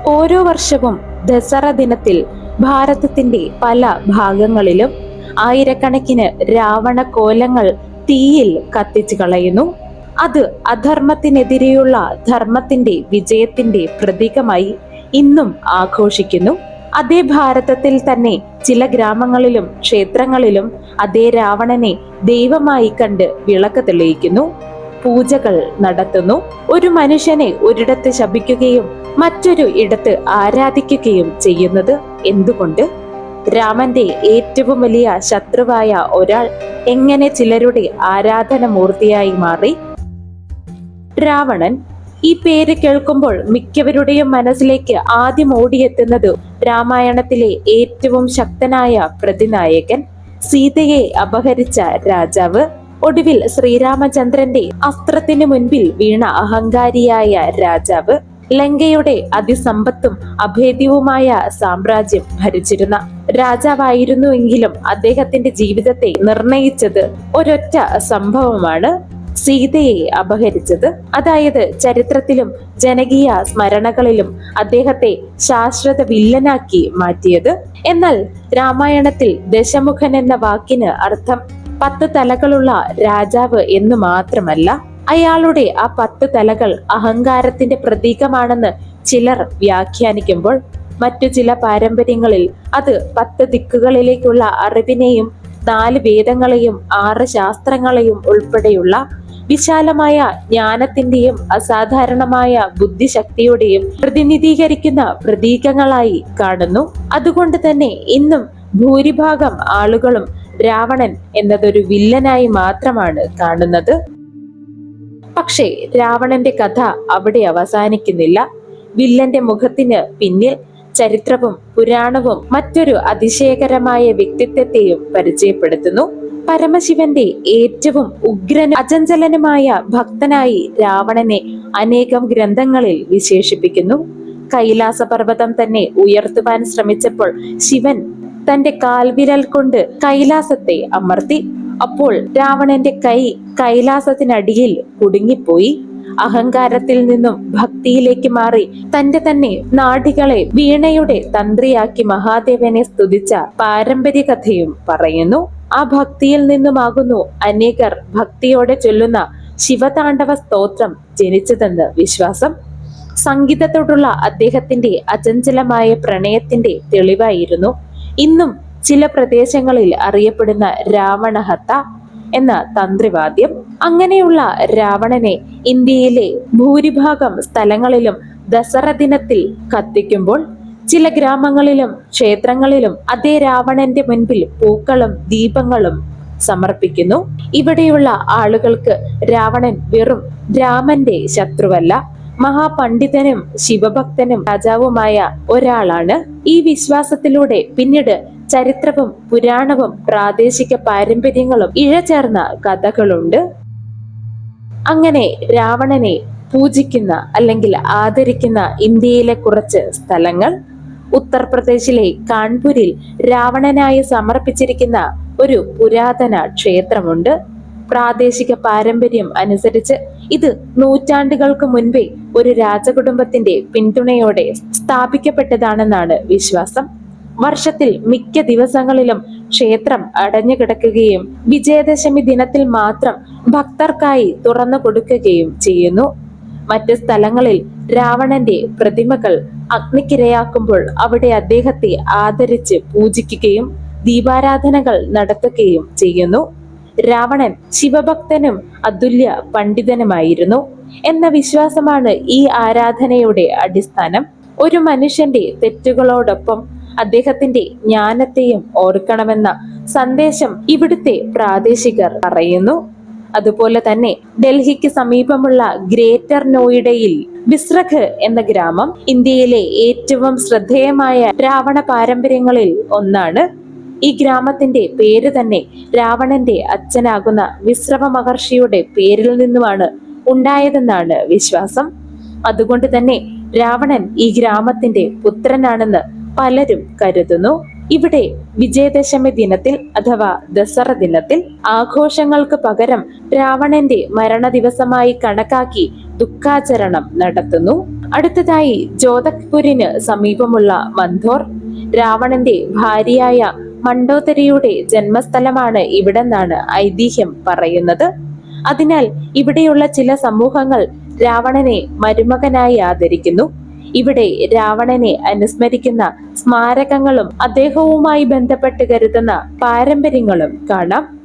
ഓരോ വർഷവും ദസറ ദിനത്തിൽ ഭാരതത്തിന്റെ പല ഭാഗങ്ങളിലും ആയിരക്കണക്കിന് രാവണ കോലങ്ങൾ തീയിൽ കത്തിച്ചു കളയുന്നു. അത് അധർമ്മത്തിനെതിരെയുള്ള ധർമ്മത്തിന്റെ വിജയത്തിന്റെ പ്രതീകമായി ഇന്നും ആഘോഷിക്കുന്നു. അതേ ഭാരതത്തിൽ തന്നെ ചില ഗ്രാമങ്ങളിലും ക്ഷേത്രങ്ങളിലും അതേ രാവണനെ ദൈവമായി കണ്ട് വിളക്ക് തെളിയിക്കുന്നു, പൂജകൾ നടത്തുന്നു. ഒരു മനുഷ്യനെ ഒരിടത്ത് ശപിക്കുകയും മറ്റൊരു ഇടത്ത് ആരാധിക്കുകയും ചെയ്യുന്നത് എന്തുകൊണ്ട്? രാമന്റെ ഏറ്റവും വലിയ ശത്രുവായ ഒരാൾ എങ്ങനെ ചിലരുടെ ആരാധന മൂർത്തിയായി മാറി? രാവണൻ. ഈ പേര് കേൾക്കുമ്പോൾ മിക്കവരുടെയും മനസ്സിലേക്ക് ആദ്യം ഓടിയെത്തുന്നത് രാമായണത്തിലെ ഏറ്റവും ശക്തനായ പ്രതിനായകൻ, സീതയെ അപഹരിച്ച രാജാവ്, ഒടുവിൽ ശ്രീരാമചന്ദ്രന്റെ അസ്ത്രത്തിനു മുൻപിൽ വീണ അഹങ്കാരിയായ രാജാവ്, ലങ്കയുടെ അതിസമ്പത്തും അഭേദ്യവുമായ സാമ്രാജ്യം ഭരിച്ചിരുന്ന രാജാവായിരുന്നുവെങ്കിലും അദ്ദേഹത്തിന്റെ ജീവിതത്തെ നിർണയിച്ചത് ഒരൊറ്റ സംഭവമാണ്: സീതയെ അപഹരിച്ചത്. അതായത് ചരിത്രത്തിലും ജനകീയ സ്മരണകളിലും അദ്ദേഹത്തെ ശാശ്വത വില്ലനാക്കി മാറ്റിയത്. എന്നാൽ രാമായണത്തിൽ ദശമുഖൻ എന്ന വാക്കിന് അർത്ഥം 10 തലകളുള്ള രാജാവ് എന്ന് മാത്രമല്ല. അയാളുടെ ആ 10 തലകൾ അഹങ്കാരത്തിന്റെ പ്രതീകമാണെന്ന് ചിലർ വ്യാഖ്യാനിക്കുമ്പോൾ, മറ്റു ചില പാരമ്പര്യങ്ങളിൽ അത് 10 ദിക്കുകളിലേക്കുള്ള അറിവിനെയും 4 വേദങ്ങളെയും 6 ശാസ്ത്രങ്ങളെയും ഉൾപ്പെടെയുള്ള വിശാലമായ ജ്ഞാനത്തിന്റെയും അസാധാരണമായ ബുദ്ധിശക്തിയുടെയും പ്രതിനിധീകരിക്കുന്ന പ്രതീകങ്ങളായി കാണുന്നു. അതുകൊണ്ട് തന്നെ ഇന്നും ഭൂരിഭാഗം ആളുകളും രാവണൻ എന്നതൊരു വില്ലനായി മാത്രമാണ് കാണുന്നത്. പക്ഷേ രാവണന്റെ കഥ അവിടെ അവസാനിക്കുന്നില്ല. വില്ലന്റെ മുഖത്തിന് പിന്നിൽ ചരിത്രവും പുരാണവും മറ്റൊരു അതിശയകരമായ വ്യക്തിത്വത്തെയും പരിചയപ്പെടുത്തുന്നു. പരമശിവന്റെ ഏറ്റവും ഉഗ്രനും അചഞ്ചലനുമായ ഭക്തനായി രാവണനെ അനേകം ഗ്രന്ഥങ്ങളിൽ വിശേഷിപ്പിക്കുന്നു. കൈലാസ പർവ്വതം തന്നെ ഉയർത്തുവാൻ ശ്രമിച്ചപ്പോൾ ശിവൻ തന്റെ കാൽവിരൽ കൊണ്ട് കൈലാസത്തെ അമർത്തി. അപ്പോൾ രാവണന്റെ കൈ കൈലാസത്തിനടിയിൽ കുടുങ്ങിപ്പോയി. അഹങ്കാരത്തിൽ നിന്നും ഭക്തിയിലേക്ക് മാറി തന്റെ തന്നെ നാഡികളെ വീണയുടെ തന്ത്രിയാക്കി മഹാദേവനെ സ്തുതിച്ച പാരമ്പര്യ കഥയും പറയുന്നു. ആ ഭക്തിയിൽ നിന്നുമാകുന്നു അനേകർ ഭക്തിയോടെ ചൊല്ലുന്ന ശിവതാണ്ഡവ സ്തോത്രം ജനിച്ചതെന്ന് വിശ്വാസം. സംഗീതത്തോടുള്ള അദ്ദേഹത്തിന്റെ അചഞ്ചലമായ പ്രണയത്തിന്റെ തെളിവായിരുന്നു ഇന്നും ചില പ്രദേശങ്ങളിൽ അറിയപ്പെടുന്ന രാവണഹത്ത എന്ന തന്ത്രിവാദ്യം. അങ്ങനെയുള്ള രാവണനെ ഇന്ത്യയിലെ ഭൂരിഭാഗം സ്ഥലങ്ങളിലും ദസറ ദിനത്തിൽ കത്തിക്കുമ്പോൾ ചില ഗ്രാമങ്ങളിലും ക്ഷേത്രങ്ങളിലും അതേ രാവണന്റെ മുൻപിൽ പൂക്കളും ദീപങ്ങളും സമർപ്പിക്കുന്നു. ഇവിടെയുള്ള ആളുകൾക്ക് രാവണൻ വെറും രാമന്റെ ശത്രുവല്ല, മഹാപണ്ഡിതനും ശിവഭക്തനും രാജാവുമായ ഒരാളാണ്. ഈ വിശ്വാസത്തിലൂടെ പിന്നീട് ചരിത്രവും പുരാണവും പ്രാദേശിക പാരമ്പര്യങ്ങളും ഇഴചേർന്ന കഥകളുണ്ട്. അങ്ങനെ രാവണനെ പൂജിക്കുന്ന അല്ലെങ്കിൽ ആദരിക്കുന്ന ഇന്ത്യയിലെ കുറച്ച് സ്ഥലങ്ങൾ: ഉത്തർപ്രദേശിലെ കാൺപൂരിൽ രാവണനായി സമർപ്പിച്ചിരിക്കുന്ന ഒരു പുരാതന ക്ഷേത്രമുണ്ട്. പ്രാദേശിക പാരമ്പര്യം അനുസരിച്ച് ഇത് നൂറ്റാണ്ടുകൾക്ക് മുൻപേ ഒരു രാജകുടുംബത്തിന്റെ പിന്തുണയോടെ സ്ഥാപിക്കപ്പെട്ടതാണെന്നാണ് വിശ്വാസം. വർഷത്തിൽ മിക്ക ദിവസങ്ങളിലും ക്ഷേത്രം അടഞ്ഞു കിടക്കുകയും വിജയദശമി ദിനത്തിൽ മാത്രം ഭക്തർക്കായി തുറന്നു കൊടുക്കുകയും ചെയ്യുന്നു. മറ്റ് സ്ഥലങ്ങളിൽ രാവണന്റെ പ്രതിമകൾ അഗ്നിക്കിരയാക്കുമ്പോൾ അവിടെ അദ്ദേഹത്തെ ആദരിച്ച് പൂജിക്കുകയും ദീപാരാധനകൾ നടത്തുകയും ചെയ്യുന്നു. രാവണൻ ശിവഭക്തനും അതുല്യ പണ്ഡിതനുമായിരുന്നു എന്ന വിശ്വാസമാണ് ഈ ആരാധനയുടെ അടിസ്ഥാനം. ഒരു മനുഷ്യന്റെ തെറ്റുകളോടൊപ്പം അദ്ദേഹത്തിന്റെ ജ്ഞാനത്തെയും ഓർക്കണമെന്ന സന്ദേശം ഇവിടുത്തെ പ്രാദേശികർ പറയുന്നു. അതുപോലെ തന്നെ ഡൽഹിക്ക് സമീപമുള്ള ഗ്രേറ്റർ നോയിഡയിൽ ബിസ്രഖ് എന്ന ഗ്രാമം ഇന്ത്യയിലെ ഏറ്റവും ശ്രദ്ധേയമായ രാവണ പാരമ്പര്യങ്ങളിൽ ഒന്നാണ്. ഈ ഗ്രാമത്തിന്റെ പേര് തന്നെ രാവണന്റെ അച്ഛനാകുന്ന വിശ്രവ മഹർഷിയുടെ പേരിൽ നിന്നുമാണ് ഉണ്ടായതെന്നാണ് വിശ്വാസം. അതുകൊണ്ട് തന്നെ രാവണൻ ഈ ഗ്രാമത്തിന്റെ പുത്രനാണെന്ന് പലരും കരുതുന്നു. ഇവിടെ വിജയദശമി ദിനത്തിൽ അഥവാ ദസറ ദിനത്തിൽ ആഘോഷങ്ങൾക്ക് പകരം രാവണന്റെ മരണ ദിവസമായി കണക്കാക്കി ദുഃഖാചരണം നടത്തുന്നു. അടുത്തതായി ജോധപുരിന് സമീപമുള്ള മന്ധോർ. രാവണന്റെ ഭാര്യയായ മണ്ഡോദരിയുടെ ജന്മസ്ഥലമാണ് ഇവിടെന്നാണ് ഐതിഹ്യം പറയുന്നത്. അതിനാൽ ഇവിടെയുള്ള ചില സമൂഹങ്ങൾ രാവണനെ മരുമകനായി ആദരിക്കുന്നു. ഇവിടെ രാവണനെ അനുസ്മരിക്കുന്ന സ്മാരകങ്ങളും അദ്ദേഹവുമായി ബന്ധപ്പെട്ട് കരുതുന്ന പാരമ്പര്യങ്ങളും കാണാം.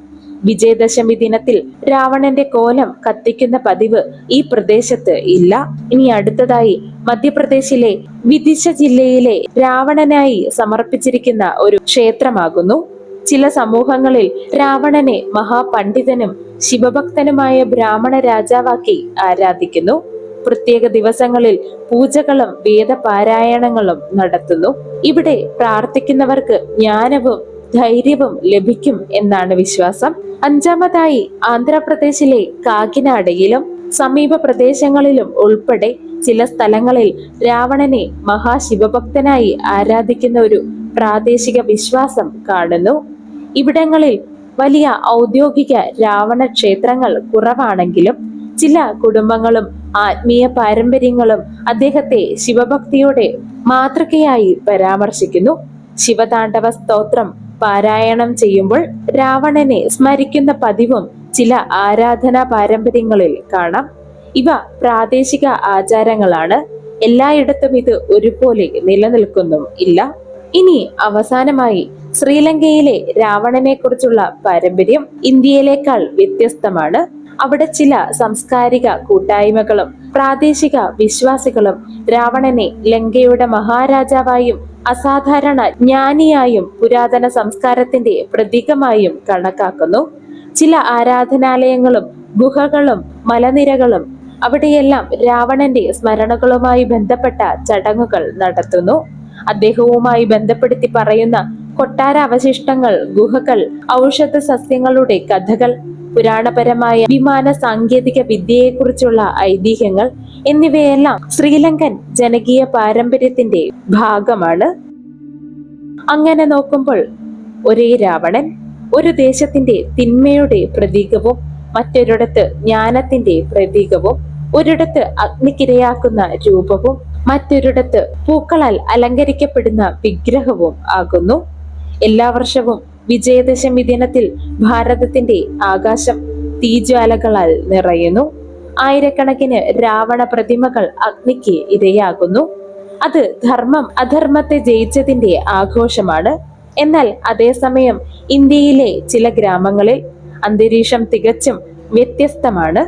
വിജയദശമി ദിനത്തിൽ രാവണന്റെ കോലം കത്തിക്കുന്ന പതിവ് ഈ പ്രദേശത്ത് ഇല്ല. ഇനി അടുത്തതായി മധ്യപ്രദേശിലെ വിദിശ ജില്ലയിലെ രാവണനായി സമർപ്പിച്ചിരിക്കുന്ന ഒരു ക്ഷേത്രമാകുന്നു. ചില സമൂഹങ്ങളിൽ രാവണനെ മഹാപണ്ഡിതനും ശിവഭക്തനുമായ ബ്രാഹ്മണ രാജാവാക്കി ആരാധിക്കുന്നു. പ്രത്യേക ദിവസങ്ങളിൽ പൂജകളും വേദപാരായണങ്ങളും നടത്തുന്നു. ഇവിടെ പ്രാർത്ഥിക്കുന്നവർക്ക് ജ്ഞാനവും ധൈര്യവും ലഭിക്കും എന്നാണ് വിശ്വാസം. അഞ്ചാമതായി ആന്ധ്രാപ്രദേശിലെ കാക്കിനാഡയിലും സമീപ പ്രദേശങ്ങളിലും ഉൾപ്പെടെ ചില സ്ഥലങ്ങളിൽ രാവണനെ മഹാശിവഭക്തനായി ആരാധിക്കുന്ന ഒരു പ്രാദേശിക വിശ്വാസം കാണുന്നു. ഇവിടങ്ങളിൽ വലിയ ഔദ്യോഗിക രാവണ ക്ഷേത്രങ്ങൾ കുറവാണെങ്കിലും ചില കുടുംബങ്ങളും ആത്മീയ പാരമ്പര്യങ്ങളും അദ്ദേഹത്തെ ശിവഭക്തിയുടെ മാതൃകയായി പരാമർശിക്കുന്നു. ശിവതാണ്ഡവ സ്തോത്രം പാരായണം ചെയ്യുമ്പോൾ രാവണനെ സ്മരിക്കുന്ന പതിവും ചില ആരാധനാ പാരമ്പര്യങ്ങളിൽ കാണാം. ഇവ പ്രാദേശിക ആചാരങ്ങളാണ്. എല്ലായിടത്തും ഇത് ഒരുപോലെ നിലനിൽക്കുന്നും ഇല്ല. ഇനി അവസാനമായി ശ്രീലങ്കയിലെ രാവണനെ കുറിച്ചുള്ള പാരമ്പര്യം ഇന്ത്യയിലേക്കാൾ വ്യത്യസ്തമാണ്. അവിടെ ചില സാംസ്കാരിക കൂട്ടായ്മകളും പ്രാദേശിക വിശ്വാസികളും രാവണനെ ലങ്കയുടെ മഹാരാജാവായും അസാധാരണ ജ്ഞാനിയായും പുരാതന സംസ്കാരത്തിന്റെ പ്രതീകമായും കണക്കാക്കുന്നു. ചില ആരാധനാലയങ്ങളും ഗുഹകളും മലനിരകളും അവിടെയെല്ലാം രാവണന്റെ സ്മരണകളുമായി ബന്ധപ്പെട്ട ചടങ്ങുകൾ നടത്തുന്നു. അദ്ദേഹവുമായി ബന്ധപ്പെടുത്തി പറയുന്ന കൊട്ടാര അവശിഷ്ടങ്ങൾ, ഗുഹകൾ, ഔഷധ സസ്യങ്ങളുടെ കഥകൾ, പുരാണപരമായ വിമാന സാങ്കേതിക വിദ്യയെക്കുറിച്ചുള്ള ഐതിഹ്യങ്ങൾ എന്നിവയെല്ലാം ശ്രീലങ്കൻ ജനകീയ പാരമ്പര്യത്തിന്റെ ഭാഗമാണ്. അങ്ങനെ നോക്കുമ്പോൾ ഒരേ രാവണൻ ഒരു ദേശത്തിന്റെ തിന്മയുടെ പ്രതീകവും മറ്റൊരിടത്ത് ജ്ഞാനത്തിന്റെ പ്രതീകവും, ഒരിടത്ത് അഗ്നിക്കിരയാക്കുന്ന രൂപവും മറ്റൊരിടത്ത് പൂക്കളാൽ അലങ്കരിക്കപ്പെടുന്ന വിഗ്രഹവും ആകുന്നു. എല്ലാ വർഷവും വിജയദശമി ദിനത്തിൽ ഭാരതത്തിന്റെ ആകാശം തീജ്വാലകളാൽ നിറയുന്നു. ആയിരക്കണക്കിന് രാവണ പ്രതിമകൾ അഗ്നിക്ക് ഇരയാകുന്നു. അത് ധർമ്മം അധർമ്മത്തെ ജയിച്ചതിന്റെ ആഘോഷമാണ്. എന്നാൽ അതേസമയം ഇന്ത്യയിലെ ചില ഗ്രാമങ്ങളിൽ അന്തരീക്ഷം തികച്ചും വ്യത്യസ്തമാണ്.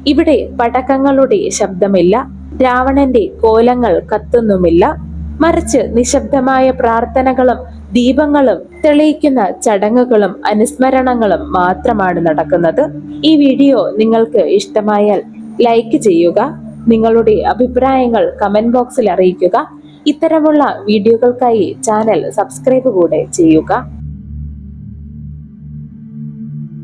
ഇവിടെ പടക്കങ്ങളുടെ ശബ്ദമില്ല, രാവണന്റെ കോലങ്ങൾ കത്തുന്നുമില്ല. മറിച്ച് നിശബ്ദമായ പ്രാർത്ഥനകളും ദീപങ്ങളും തെളിയിക്കുന്ന ചടങ്ങുകളും അനുസ്മരണങ്ങളും മാത്രമാണ് നടക്കുന്നത്. ഈ വീഡിയോ നിങ്ങൾക്ക് ഇഷ്ടമായാൽ ലൈക്ക് ചെയ്യുക. നിങ്ങളുടെ അഭിപ്രായങ്ങൾ കമന്റ് ബോക്സിൽ അറിയിക്കുക. ഇത്തരമുള്ള വീഡിയോകൾക്കായി ചാനൽ സബ്സ്ക്രൈബ് കൂടെ ചെയ്യുക.